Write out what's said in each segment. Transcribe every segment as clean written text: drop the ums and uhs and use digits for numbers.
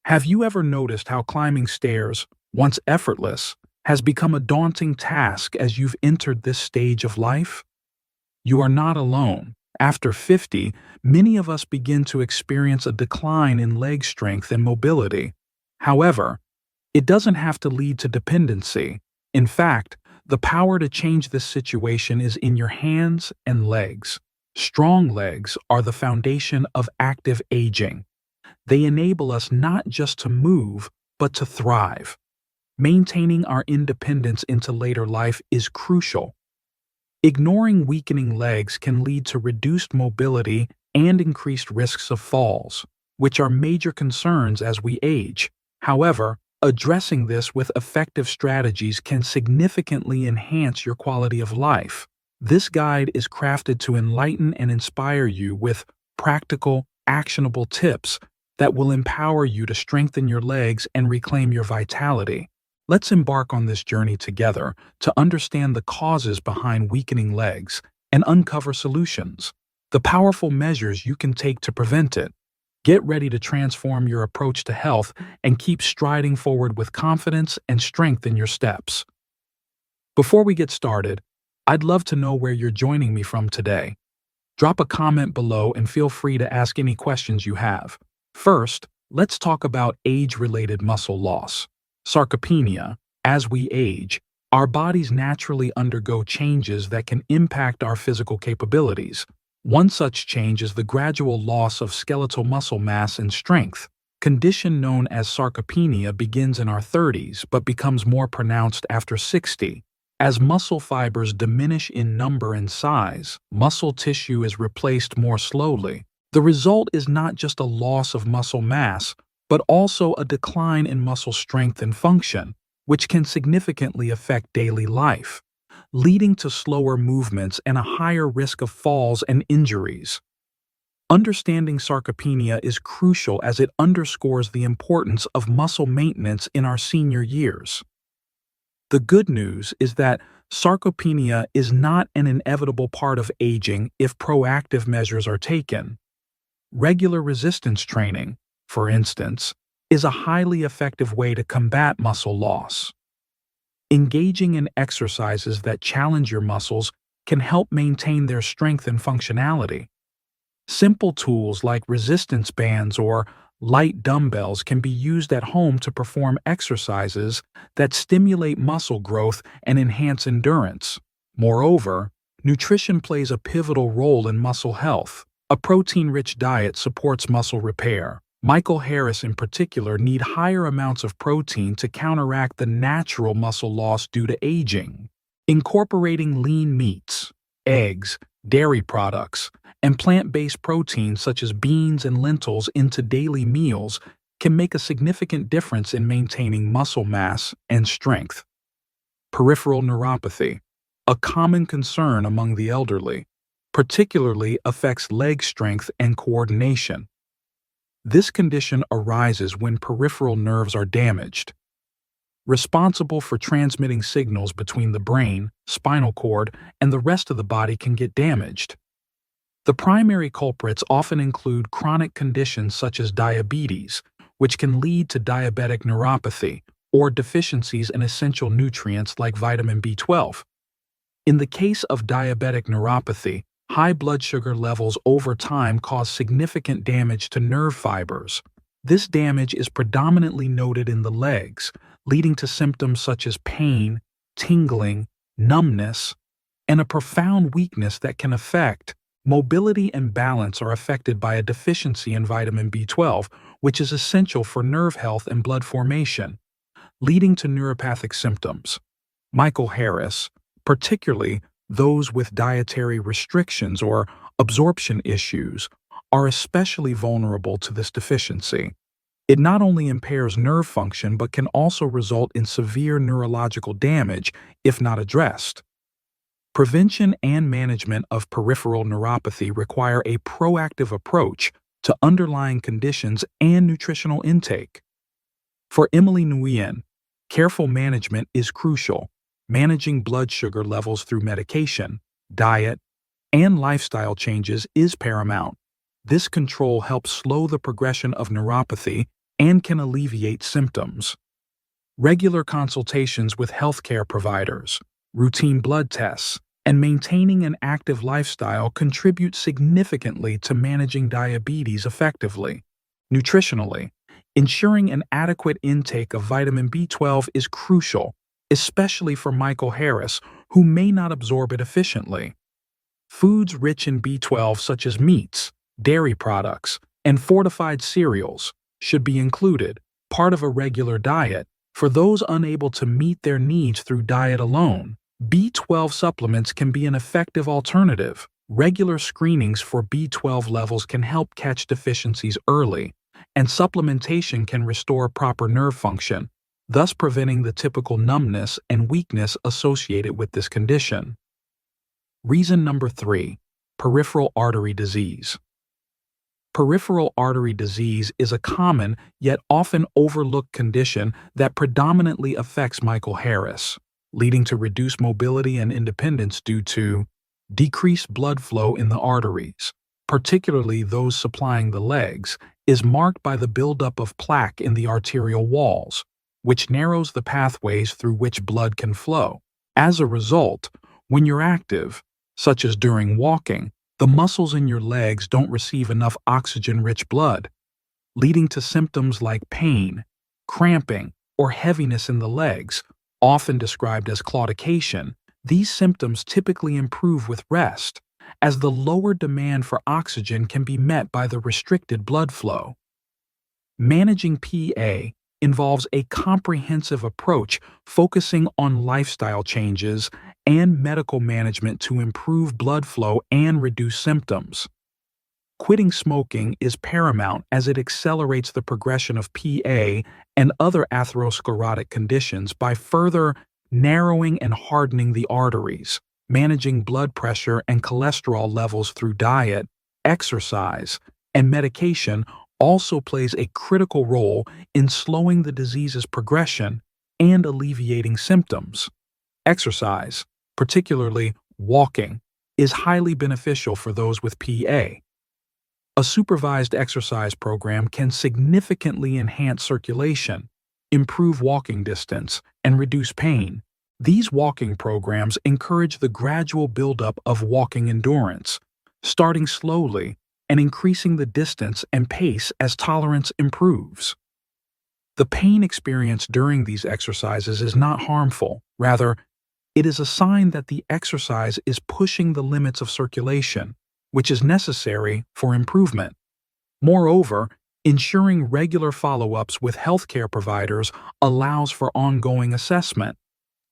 Have you ever noticed how climbing stairs, once effortless, has become a daunting task as you've entered this stage of life? You are not alone. After 50, many of us begin to experience a decline in leg strength and mobility. However, it doesn't have to lead to dependency. In fact, the power to change this situation is in your hands and legs. Strong legs are the foundation of active aging. They enable us not just to move, but to thrive. Maintaining our independence into later life is crucial. Ignoring weakening legs can lead to reduced mobility and increased risks of falls, which are major concerns as we age. However, addressing this with effective strategies can significantly enhance your quality of life. This guide is crafted to enlighten and inspire you with practical, actionable tips that will empower you to strengthen your legs and reclaim your vitality. Let's embark on this journey together to understand the causes behind weakening legs and uncover solutions, the powerful measures you can take to prevent it. Get ready to transform your approach to health and keep striding forward with confidence and strength in your steps. Before we get started, I'd love to know where you're joining me from today. Drop a comment below and feel free to ask any questions you have. First, let's talk about age-related muscle loss. Sarcopenia. As we age, our bodies naturally undergo changes that can impact our physical capabilities. One such change is the gradual loss of skeletal muscle mass and strength. Condition known as sarcopenia begins in our 30s but becomes more pronounced after 60. As muscle fibers diminish in number and size, muscle tissue is replaced more slowly. The result is not just a loss of muscle mass, but also a decline in muscle strength and function, which can significantly affect daily life, leading to slower movements and a higher risk of falls and injuries. Understanding sarcopenia is crucial as it underscores the importance of muscle maintenance in our senior years. The good news is that sarcopenia is not an inevitable part of aging if proactive measures are taken. Regular resistance training, for instance, is a highly effective way to combat muscle loss. Engaging in exercises that challenge your muscles can help maintain their strength and functionality. Simple tools like resistance bands or light dumbbells can be used at home to perform exercises that stimulate muscle growth and enhance endurance. Moreover, nutrition plays a pivotal role in muscle health. A protein-rich diet supports muscle repair. Michael Harris in particular need higher amounts of protein to counteract the natural muscle loss due to aging. Incorporating lean meats, eggs, dairy products, and plant-based proteins such as beans and lentils into daily meals can make a significant difference in maintaining muscle mass and strength. Peripheral neuropathy, a common concern among the elderly, particularly affects leg strength and coordination. This condition arises when peripheral nerves are damaged, responsible for transmitting signals between the brain, spinal cord, and the rest of the body can get damaged. The primary culprits often include chronic conditions such as diabetes, which can lead to diabetic neuropathy, or deficiencies in essential nutrients like vitamin B12. In the case of diabetic neuropathy, high blood sugar levels over time cause significant damage to nerve fibers. This damage is predominantly noted in the legs, leading to symptoms such as pain, tingling, numbness, and a profound weakness that can affect mobility and balance are affected by a deficiency in vitamin B12, which is essential for nerve health and blood formation, leading to neuropathic symptoms. Michael Harris, particularly those with dietary restrictions or absorption issues, are especially vulnerable to this deficiency. It not only impairs nerve function but can also result in severe neurological damage if not addressed. Prevention and management of peripheral neuropathy require a proactive approach to underlying conditions and nutritional intake. For Emily Nguyen, careful management is crucial. Managing blood sugar levels through medication, diet, and lifestyle changes is paramount. This control helps slow the progression of neuropathy and can alleviate symptoms. Regular consultations with healthcare providers, routine blood tests, and maintaining an active lifestyle contribute significantly to managing diabetes effectively. Nutritionally, ensuring an adequate intake of vitamin B12 is crucial, especially for Michael Harris, who may not absorb it efficiently. Foods rich in B12, such as meats, dairy products, and fortified cereals, should be included, part of a regular diet. For those unable to meet their needs through diet alone, B12 supplements can be an effective alternative. Regular screenings for B12 levels can help catch deficiencies early, and supplementation can restore proper nerve function, thus preventing the typical numbness and weakness associated with this condition. Reason number 3: peripheral artery disease. Peripheral artery disease is a common yet often overlooked condition that predominantly affects Michael Harris, leading to reduced mobility and independence due to decreased blood flow in the arteries, particularly those supplying the legs, is marked by the buildup of plaque in the arterial walls, which narrows the pathways through which blood can flow. As a result, when you're active, such as during walking, the muscles in your legs don't receive enough oxygen-rich blood, leading to symptoms like pain, cramping, or heaviness in the legs, often described as claudication. These symptoms typically improve with rest, as the lower demand for oxygen can be met by the restricted blood flow. Managing PA involves a comprehensive approach focusing on lifestyle changes and medical management to improve blood flow and reduce symptoms. Quitting smoking is paramount as it accelerates the progression of PA and other atherosclerotic conditions by further narrowing and hardening the arteries. Managing blood pressure and cholesterol levels through diet, exercise, and medication also plays a critical role in slowing the disease's progression and alleviating symptoms. Exercise, particularly walking, is highly beneficial for those with PA. A supervised exercise program can significantly enhance circulation, improve walking distance, and reduce pain. These walking programs encourage the gradual buildup of walking endurance, starting slowly and increasing the distance and pace as tolerance improves. The pain experienced during these exercises is not harmful. Rather, it is a sign that the exercise is pushing the limits of circulation, which is necessary for improvement. Moreover, ensuring regular follow-ups with healthcare providers allows for ongoing assessment.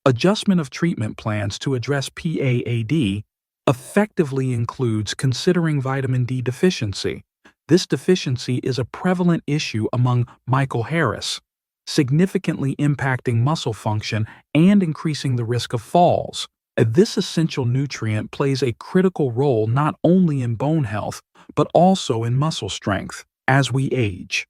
Adjustment of treatment plans to address PAAD effectively includes considering vitamin D deficiency. This deficiency is a prevalent issue among Michael Harris, significantly impacting muscle function and increasing the risk of falls. This essential nutrient plays a critical role not only in bone health, but also in muscle strength. As we age,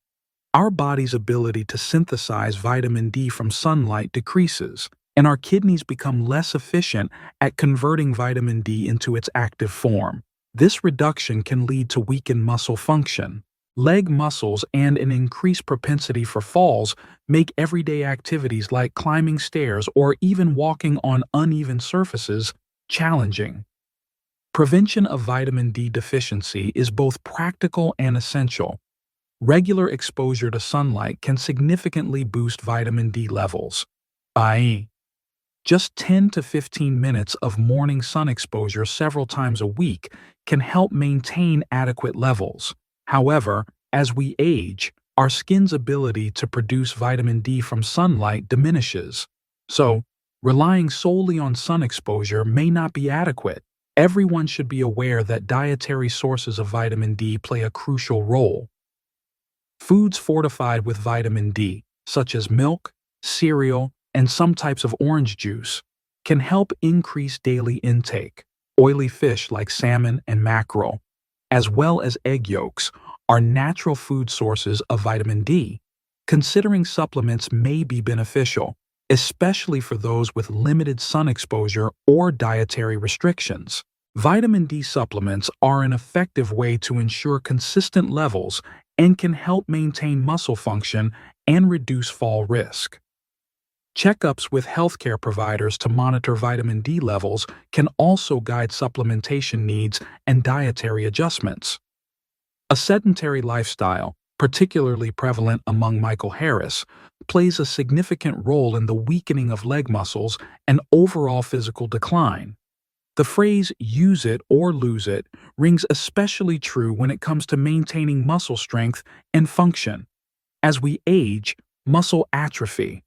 our body's ability to synthesize vitamin D from sunlight decreases, and our kidneys become less efficient at converting vitamin D into its active form. This reduction can lead to weakened muscle function. Leg muscles and an increased propensity for falls make everyday activities like climbing stairs or even walking on uneven surfaces challenging. Prevention of vitamin D deficiency is both practical and essential. Regular exposure to sunlight can significantly boost vitamin D levels, i.e., just 10 to 15 minutes of morning sun exposure several times a week can help maintain adequate levels. However, as we age, our skin's ability to produce vitamin D from sunlight diminishes. So, relying solely on sun exposure may not be adequate. Everyone should be aware that dietary sources of vitamin D play a crucial role. Foods fortified with vitamin D, such as milk, cereal, and some types of orange juice, can help increase daily intake. Oily fish like salmon and mackerel, as well as egg yolks, are natural food sources of vitamin D. Considering supplements may be beneficial, especially for those with limited sun exposure or dietary restrictions. Vitamin D supplements are an effective way to ensure consistent levels and can help maintain muscle function and reduce fall risk. Checkups with healthcare providers to monitor vitamin D levels can also guide supplementation needs and dietary adjustments. A sedentary lifestyle, particularly prevalent among Michael Harris, plays a significant role in the weakening of leg muscles and overall physical decline. The phrase "use it or lose it" rings especially true when it comes to maintaining muscle strength and function. As we age, muscle atrophy,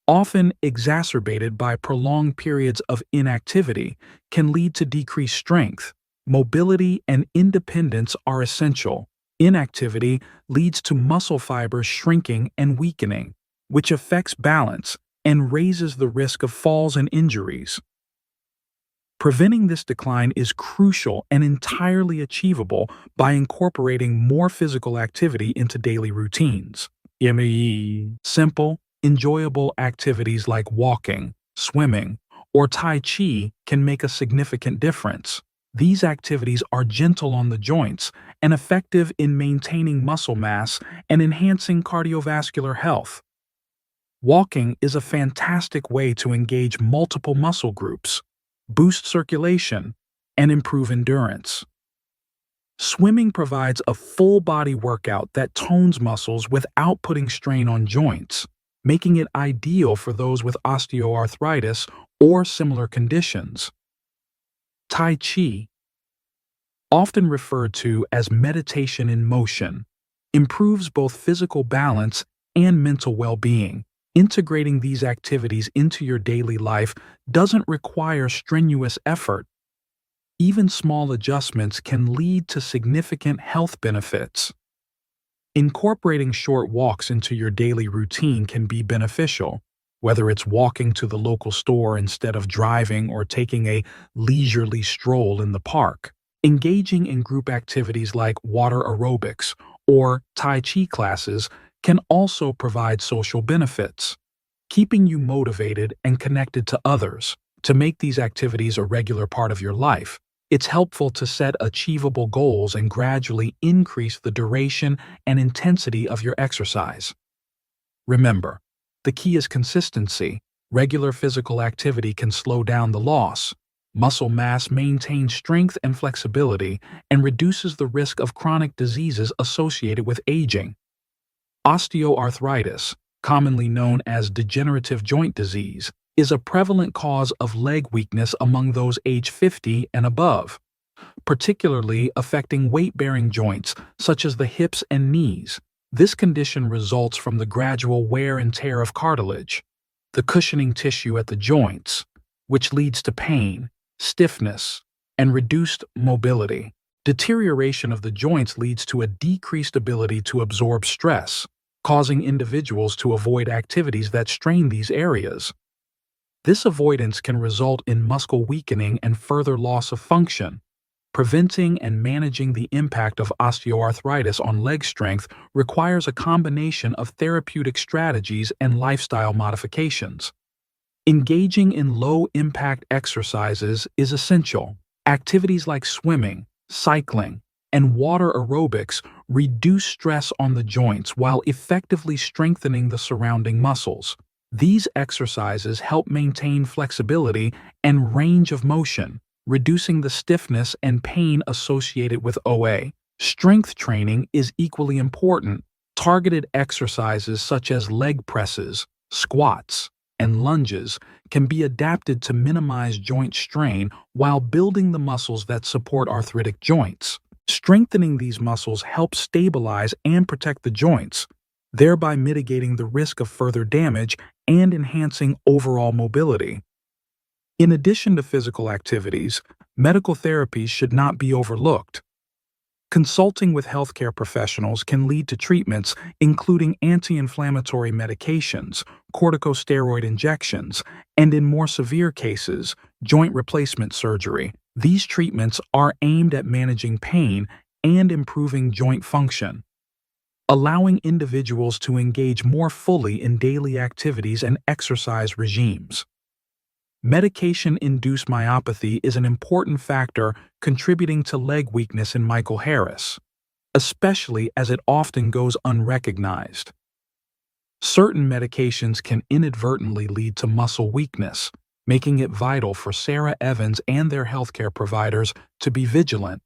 often exacerbated by prolonged periods of inactivity, can lead to decreased strength. Mobility and independence are essential. Inactivity leads to muscle fibers shrinking and weakening, which affects balance and raises the risk of falls and injuries. Preventing this decline is crucial and entirely achievable by incorporating more physical activity into daily routines. Simple, enjoyable activities like walking, swimming, or Tai Chi can make a significant difference. These activities are gentle on the joints and effective in maintaining muscle mass and enhancing cardiovascular health. Walking is a fantastic way to engage multiple muscle groups, boost circulation, and improve endurance. Swimming provides a full-body workout that tones muscles without putting strain on joints, making it ideal for those with osteoarthritis or similar conditions. Tai Chi, often referred to as meditation in motion, improves both physical balance and mental well-being. Integrating these activities into your daily life doesn't require strenuous effort. Even small adjustments can lead to significant health benefits. Incorporating short walks into your daily routine can be beneficial, whether it's walking to the local store instead of driving or taking a leisurely stroll in the park. Engaging in group activities like water aerobics or Tai Chi classes can also provide social benefits, keeping you motivated and connected to others. To make these activities a regular part of your life, it's helpful to set achievable goals and gradually increase the duration and intensity of your exercise. Remember, the key is consistency. Regular physical activity can slow down the loss. Muscle mass maintains strength and flexibility and reduces the risk of chronic diseases associated with aging. Osteoarthritis, commonly known as degenerative joint disease, is a prevalent cause of leg weakness among those age 50 and above, particularly affecting weight-bearing joints such as the hips and knees. This condition results from the gradual wear and tear of cartilage, the cushioning tissue at the joints, which leads to pain, stiffness, and reduced mobility. Deterioration of the joints leads to a decreased ability to absorb stress, causing individuals to avoid activities that strain these areas. This avoidance can result in muscle weakening and further loss of function. Preventing and managing the impact of osteoarthritis on leg strength requires a combination of therapeutic strategies and lifestyle modifications. Engaging in low-impact exercises is essential. Activities like swimming, cycling, and water aerobics reduce stress on the joints while effectively strengthening the surrounding muscles. These exercises help maintain flexibility and range of motion, reducing the stiffness and pain associated with OA. Strength training is equally important. Targeted exercises such as leg presses, squats, and lunges can be adapted to minimize joint strain while building the muscles that support arthritic joints. Strengthening these muscles helps stabilize and protect the joints, thereby mitigating the risk of further damage and enhancing overall mobility. In addition to physical activities, medical therapies should not be overlooked. Consulting with healthcare professionals can lead to treatments including anti-inflammatory medications, corticosteroid injections, and in more severe cases, joint replacement surgery. These treatments are aimed at managing pain and improving joint function, allowing individuals to engage more fully in daily activities and exercise regimes. Medication-induced myopathy is an important factor contributing to leg weakness in Michael Harris. especially as it often goes unrecognized. Certain medications can inadvertently lead to muscle weakness, making it vital for Sarah Evans and their healthcare providers to be vigilant.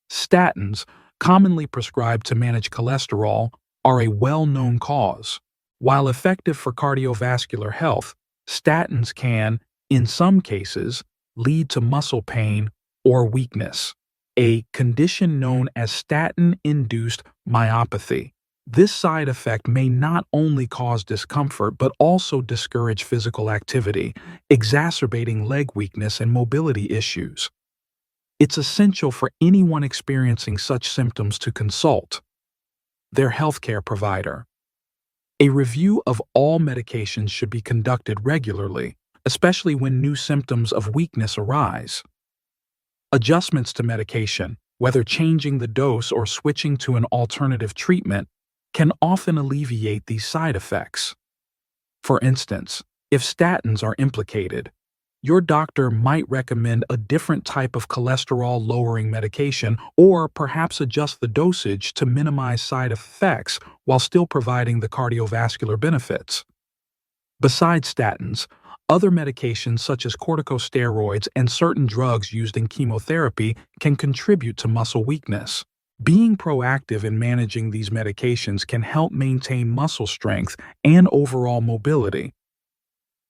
Statins, commonly prescribed to manage cholesterol, are a well-known cause. While effective for cardiovascular health, statins can, in some cases, lead to muscle pain or weakness, a condition known as statin-induced myopathy. This side effect may not only cause discomfort but also discourage physical activity, exacerbating leg weakness and mobility issues. It's essential for anyone experiencing such symptoms to consult their healthcare provider. A review of all medications should be conducted regularly, especially when new symptoms of weakness arise. Adjustments to medication, whether changing the dose or switching to an alternative treatment, can often alleviate these side effects. For instance, if statins are implicated, your doctor might recommend a different type of cholesterol-lowering medication or perhaps adjust the dosage to minimize side effects while still providing the cardiovascular benefits. Besides statins, other medications such as corticosteroids and certain drugs used in chemotherapy can contribute to muscle weakness. Being proactive in managing these medications can help maintain muscle strength and overall mobility.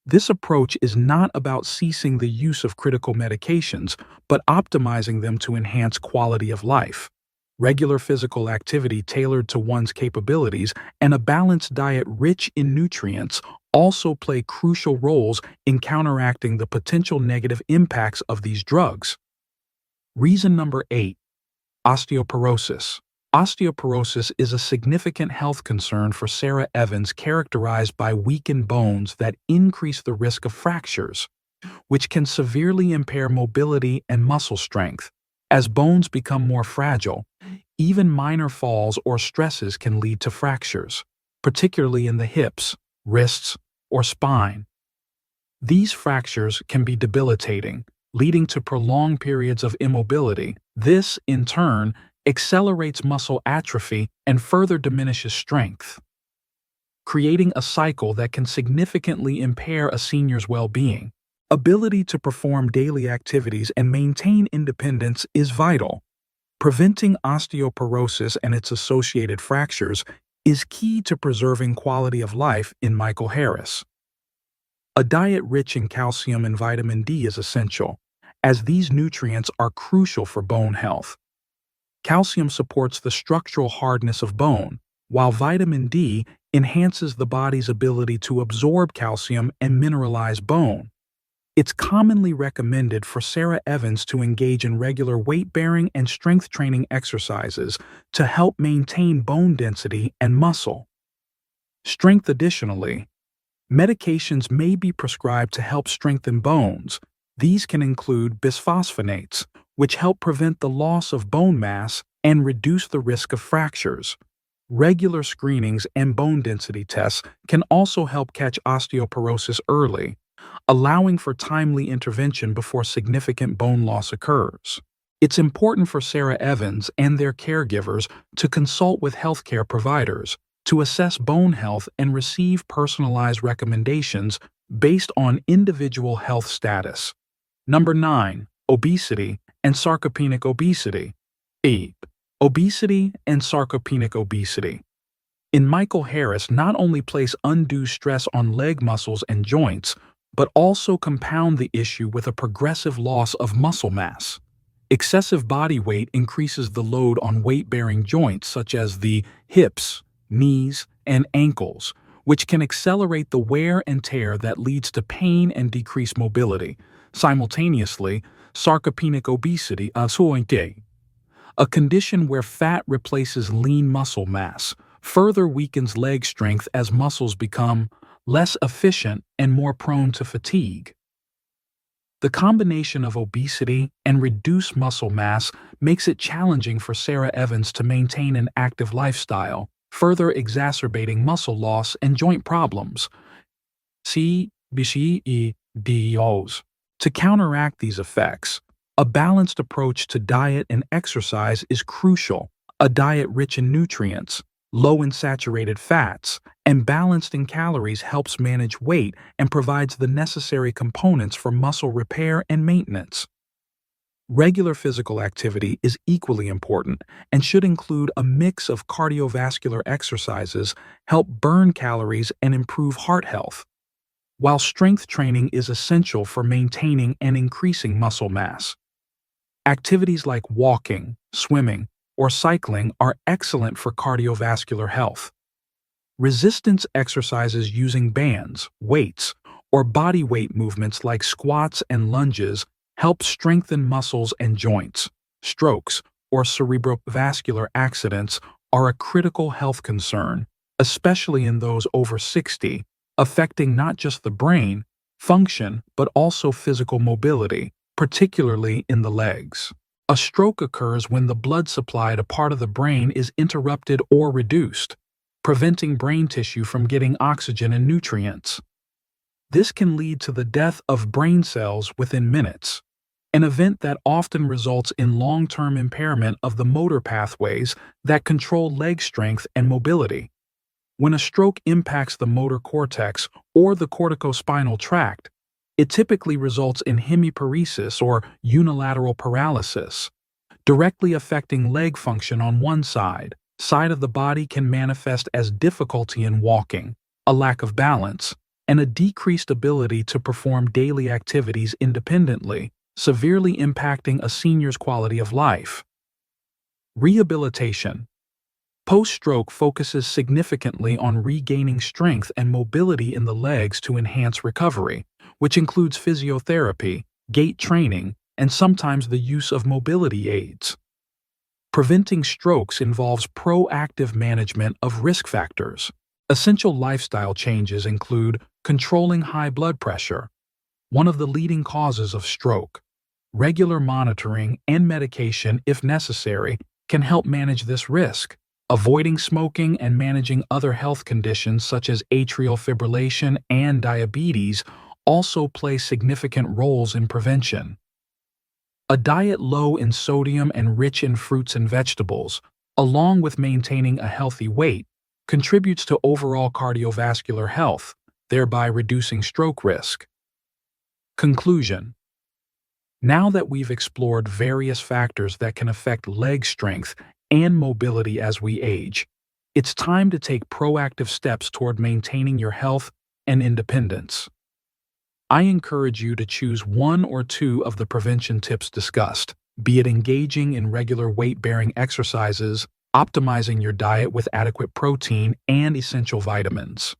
This approach is not about ceasing the use of critical medications, but optimizing them to enhance quality of life. Regular physical activity tailored to one's capabilities and a balanced diet rich in nutrients also play crucial roles in counteracting the potential negative impacts of these drugs. Reason number 8. Osteoporosis. Osteoporosis is a significant health concern for Sarah Evans, characterized by weakened bones that increase the risk of fractures, which can severely impair mobility and muscle strength. As bones become more fragile, even minor falls or stresses can lead to fractures, particularly in the hips, wrists, or spine. These fractures can be debilitating, leading to prolonged periods of immobility. This, in turn, accelerates muscle atrophy and further diminishes strength, creating a cycle that can significantly impair a senior's well-being. Ability to perform daily activities and maintain independence is vital. Preventing osteoporosis and its associated fractures is key to preserving quality of life in Michael Harris. A diet rich in calcium and vitamin D is essential, as these nutrients are crucial for bone health. Calcium supports the structural hardness of bone, while vitamin D enhances the body's ability to absorb calcium and mineralize bone. It's commonly recommended for Sarah Evans to engage in regular weight-bearing and strength training exercises to help maintain bone density and muscle strength. Additionally, medications may be prescribed to help strengthen bones. These can include bisphosphonates, which help prevent the loss of bone mass and reduce the risk of fractures. Regular screenings and bone density tests can also help catch osteoporosis early, allowing for timely intervention before significant bone loss occurs. It's important for Sarah Evans and their caregivers to consult with healthcare providers to assess bone health and receive personalized recommendations based on individual health status. Number 9. Obesity and sarcopenic obesity. 8. Obesity and sarcopenic obesity. In Michael Harris not only place undue stress on leg muscles and joints, but also compound the issue with a progressive loss of muscle mass. Excessive body weight increases the load on weight-bearing joints such as the hips, knees, and ankles, which can accelerate the wear and tear that leads to pain and decreased mobility. Simultaneously, sarcopenic obesity, a condition where fat replaces lean muscle mass, further weakens leg strength as muscles become less efficient and more prone to fatigue. The combination of obesity and reduced muscle mass makes it challenging for Sarah Evans to maintain an active lifestyle, further exacerbating muscle loss and joint problems. To counteract these effects, a balanced approach to diet and exercise is crucial. A diet rich in nutrients, low in saturated fats, and balanced in calories helps manage weight and provides the necessary components for muscle repair and maintenance. Regular physical activity is equally important and should include a mix of cardiovascular exercises, help burn calories, and improve heart health, while strength training is essential for maintaining and increasing muscle mass. Activities like walking, swimming, or cycling are excellent for cardiovascular health. Resistance exercises using bands, weights, or body weight movements like squats and lunges help strengthen muscles and joints. Strokes or cerebrovascular accidents are a critical health concern, especially in those over 60, affecting not just the brain function but also physical mobility, particularly in the legs. A stroke occurs when the blood supply to part of the brain is interrupted or reduced, preventing brain tissue from getting oxygen and nutrients. This can lead to the death of brain cells within minutes, an event that often results in long-term impairment of the motor pathways that control leg strength and mobility. When a stroke impacts the motor cortex or the corticospinal tract, it typically results in hemiparesis or unilateral paralysis, directly affecting leg function on one side. Side of the body can manifest as difficulty in walking, a lack of balance, and a decreased ability to perform daily activities independently, severely impacting a senior's quality of life. Rehabilitation. Post-stroke focuses significantly on regaining strength and mobility in the legs to enhance recovery, which includes physiotherapy, gait training, and sometimes the use of mobility aids. Preventing strokes involves proactive management of risk factors. Essential lifestyle changes include controlling high blood pressure, one of the leading causes of stroke. Regular monitoring and medication, if necessary, can help manage this risk. Avoiding smoking and managing other health conditions such as atrial fibrillation and diabetes also play significant roles in prevention. A diet low in sodium and rich in fruits and vegetables, along with maintaining a healthy weight, contributes to overall cardiovascular health, thereby reducing stroke risk. Conclusion. Now that we've explored various factors that can affect leg strength and mobility as we age, it's time to take proactive steps toward maintaining your health and independence. I encourage you to choose one or two of the prevention tips discussed, be it engaging in regular weight-bearing exercises, optimizing your diet with adequate protein and essential vitamins,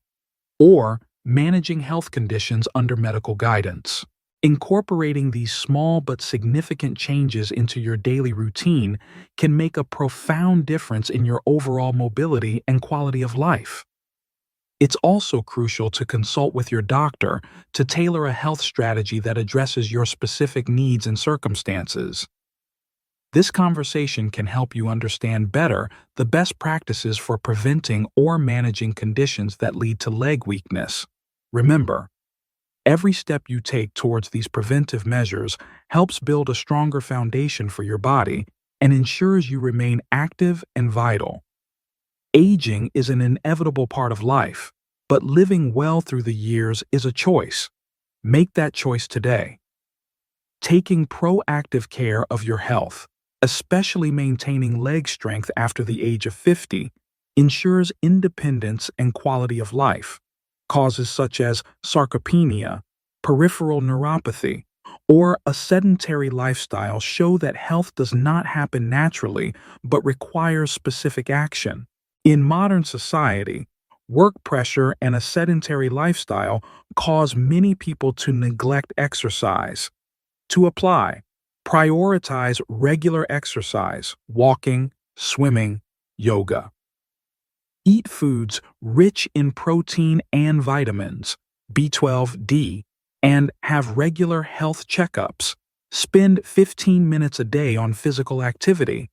or managing health conditions under medical guidance. Incorporating these small but significant changes into your daily routine can make a profound difference in your overall mobility and quality of life. It's also crucial to consult with your doctor to tailor a health strategy that addresses your specific needs and circumstances. This conversation can help you understand better the best practices for preventing or managing conditions that lead to leg weakness. Remember, every step you take towards these preventive measures helps build a stronger foundation for your body and ensures you remain active and vital. Aging is an inevitable part of life, but living well through the years is a choice. Make that choice today. Taking proactive care of your health, especially maintaining leg strength after the age of 50, ensures independence and quality of life. Causes such as sarcopenia, peripheral neuropathy, or a sedentary lifestyle show that health does not happen naturally but requires specific action. In modern society, work pressure and a sedentary lifestyle cause many people to neglect exercise. To apply, prioritize regular exercise, walking, swimming, yoga. Eat foods rich in protein and vitamins, B12, D, and have regular health checkups. Spend 15 minutes a day on physical activity.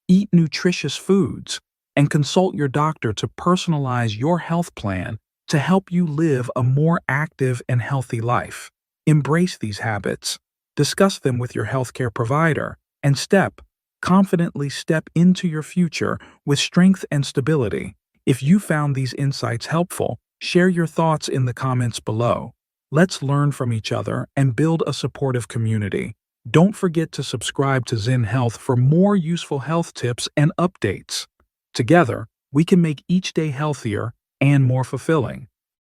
Eat nutritious foods, and consult your doctor to personalize your health plan to help you live a more active and healthy life. Embrace these habits, discuss them with your healthcare provider, and step confidently step into your future with strength and stability. If you found these insights helpful, share your thoughts in the comments below. Let's learn from each other and build a supportive community. Don't forget to subscribe to Zen Health for more useful health tips and updates. Together, we can make each day healthier and more fulfilling.